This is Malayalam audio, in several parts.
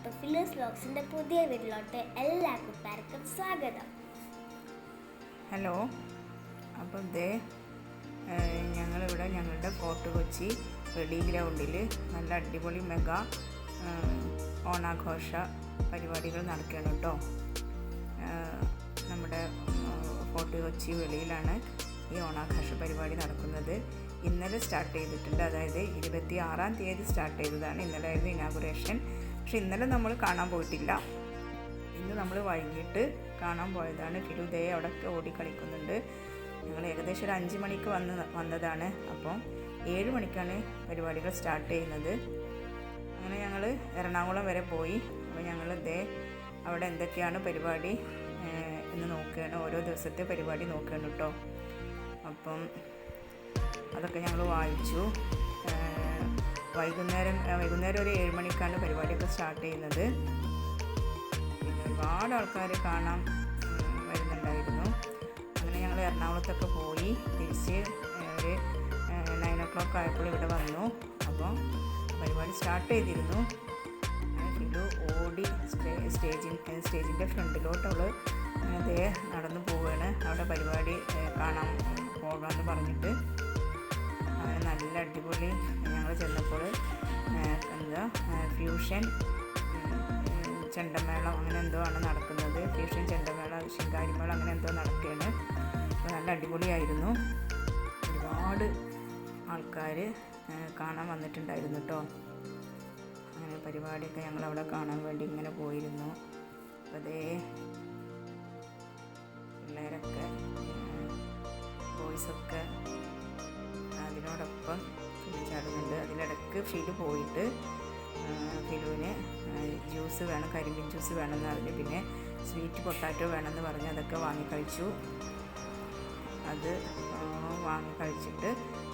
ടു ഫില്ലേഴ്സ് വ്ലോഗ്സിൻ്റെ പുതിയ വീട്ടിലോട്ട് എല്ലാ കൂട്ടുകാർക്കും സ്വാഗതം. ഹലോ. അപ്പോൾ ഞങ്ങളിവിടെ ഞങ്ങളുടെ ഫോർട്ട് കൊച്ചി റെഡി ഗ്രൗണ്ടിൽ നല്ല അടിപൊളി മെഗാ ഓണാഘോഷ പരിപാടികൾ നടക്കുകയാണ് കേട്ടോ. നമ്മുടെ ഫോർട്ട് കൊച്ചി വെളിയിലാണ് ഈ ഓണാഘോഷ പരിപാടി നടക്കുന്നത്. ഇന്നലെ സ്റ്റാർട്ട് ചെയ്തിട്ടുണ്ട്, അതായത് 26-ാം തീയതി സ്റ്റാർട്ട് ചെയ്തതാണ്. ഇന്നലെ ആയിരുന്നു ഇനാഗുറേഷൻ. പക്ഷെ ഇന്നലെ നമ്മൾ കാണാൻ പോയിട്ടില്ല. ഇന്ന് നമ്മൾ വൈകിട്ട് കാണാൻ പോയതാണ്. ഫിലുദേ അവിടെ ഓടിക്കളിക്കുന്നുണ്ട്. ഞങ്ങൾ ഏകദേശം ഒരു 5 മണിക്ക് വന്നതാണ്. അപ്പം 7 മണിക്കാണ് പരിപാടികൾ സ്റ്റാർട്ട് ചെയ്യുന്നത്. അങ്ങനെ ഞങ്ങൾ എറണാകുളം വരെ പോയി. അപ്പോൾ ഞങ്ങൾ അവിടെ എന്തൊക്കെയാണ് പരിപാടി എന്ന് നോക്കുകയാണ്. ഓരോ ദിവസത്തെ പരിപാടി നോക്കുകയാണ് കേട്ടോ. അപ്പം അതൊക്കെ ഞങ്ങൾ വായിച്ചു. വൈകുന്നേരം ഒരു 7 മണിക്കാണ് പരിപാടിയൊക്കെ സ്റ്റാർട്ട് ചെയ്യുന്നത്. പിന്നെ ഒരുപാട് ആൾക്കാർ കാണാൻ വരുന്നുണ്ടായിരുന്നു. അങ്ങനെ ഞങ്ങൾ എറണാകുളത്തൊക്കെ പോയി തിരിച്ച് ഒരു 9 o'clock ആയപ്പോൾ ഇവിടെ വന്നു. അപ്പോൾ പരിപാടി സ്റ്റാർട്ട് ചെയ്തിരുന്നു. ഫിലു ഓടി സ്റ്റേജിൻ്റെ ഫ്രണ്ടിലോട്ട് അവൾ നടന്നു പോവുകയാണ്. അവിടെ പരിപാടി കാണാൻ പോകാമെന്ന് പറഞ്ഞിട്ട് അങ്ങനെ നല്ല അടിപൊളി. ഞങ്ങൾ ചെന്നപ്പോൾ ഫ്യൂഷൻ ചെണ്ടമേളം അങ്ങനെ എന്തോ ആണ് നടക്കുന്നത്. ഫ്യൂഷൻ ചെണ്ടമേള, ശിങ്കാരിമേളം അങ്ങനെ എന്തോ നടക്കുകയാണ്. അപ്പോൾ നല്ല അടിപൊളിയായിരുന്നു. ഒരുപാട് ആൾക്കാർ കാണാൻ വന്നിട്ടുണ്ടായിരുന്നു കേട്ടോ. അങ്ങനെ പരിപാടിയൊക്കെ ഞങ്ങളവിടെ കാണാൻ വേണ്ടി ഇങ്ങനെ പോയിരുന്നു. അപ്പോൾ പിള്ളേരൊക്കെ ബോയ്സൊക്കെ അതിനോടൊപ്പം ചാടുന്നുണ്ട്. അതിനിടയ്ക്ക് ഫിലു പോയിട്ട് ഫിലുവിന് ജ്യൂസ് വേണം, കരിമ്പിൻ ജ്യൂസ് വേണമെന്ന് പറഞ്ഞ്, പിന്നെ സ്വീറ്റ് പൊട്ടാറ്റോ വേണമെന്ന് പറഞ്ഞ് അതൊക്കെ വാങ്ങിക്കഴിച്ചു. അത് വാങ്ങിക്കഴിച്ചിട്ട്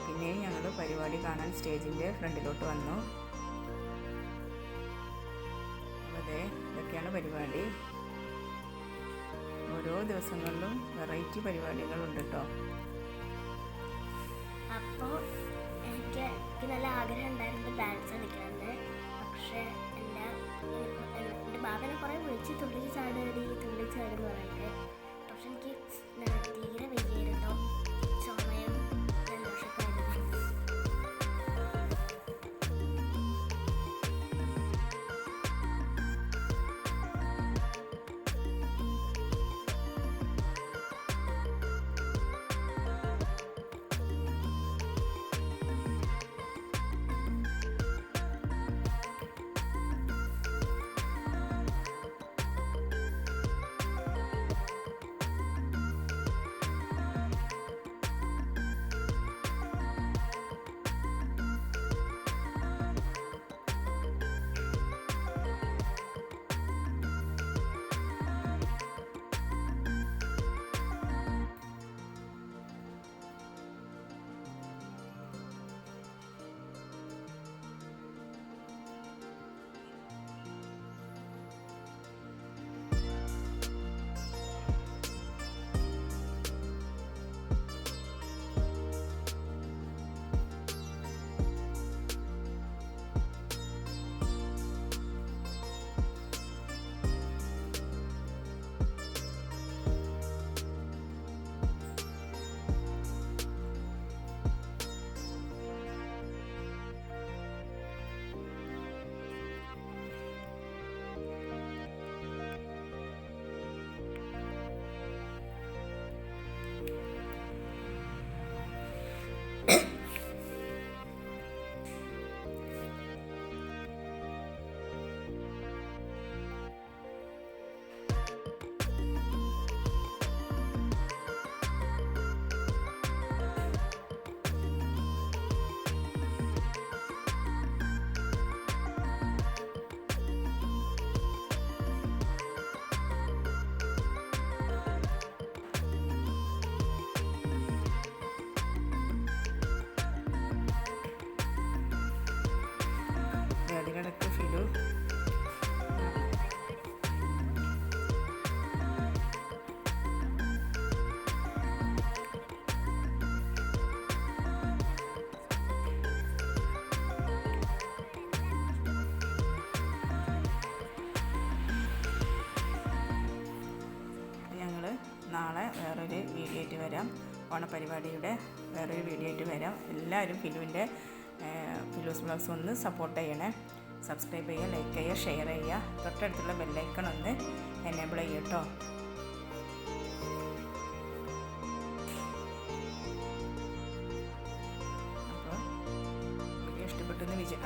പിന്നെയും ഞങ്ങൾ പരിപാടി കാണാൻ സ്റ്റേജിൻ്റെ ഫ്രണ്ടിലോട്ട് വന്നു. ഇതൊക്കെയാണ് പരിപാടി. ഓരോ ദിവസങ്ങളിലും വെറൈറ്റി പരിപാടികളുണ്ട് കേട്ടോ. അപ്പോൾ എനിക്ക് നല്ല ആഗ്രഹം ഉണ്ടായിരുന്നു ഡാൻസ് കളിക്കണമെന്ന്. പക്ഷേ എൻ്റെ ബാബനെ കുറേ വിളിച്ച് തുള്ളിച്ച് ചാടുമെന്ന് പറഞ്ഞിട്ട്. പക്ഷെ എനിക്ക് തീരെ വയ്യായിരുന്നു. ചുമയും ജലദോഷമൊക്കെയായിരുന്നു. വീഡിയോ ആയിട്ട് വരാം. ഓണപരിപാടിയുടെ വേറൊരു വീഡിയോ ആയിട്ട് വരാം. എല്ലാവരും ഫിലൂസ് വ്ളോഗ്സ് ഒന്ന് സപ്പോർട്ട് ചെയ്യണേ. സബ്സ്ക്രൈബ് ചെയ്യുക, ലൈക്ക് ചെയ്യുക, ഷെയർ ചെയ്യുക. തൊട്ടടുത്തുള്ള ബെല്ലൈക്കൺ ഒന്ന് എനേബിൾ ചെയ്യുക കേട്ടോ.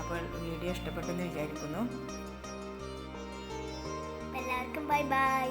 അപ്പോൾ വീഡിയോ ഇഷ്ടപ്പെട്ടെന്ന് വിചാരിക്കുന്നു. എല്ലാവർക്കും ബൈ ബൈ.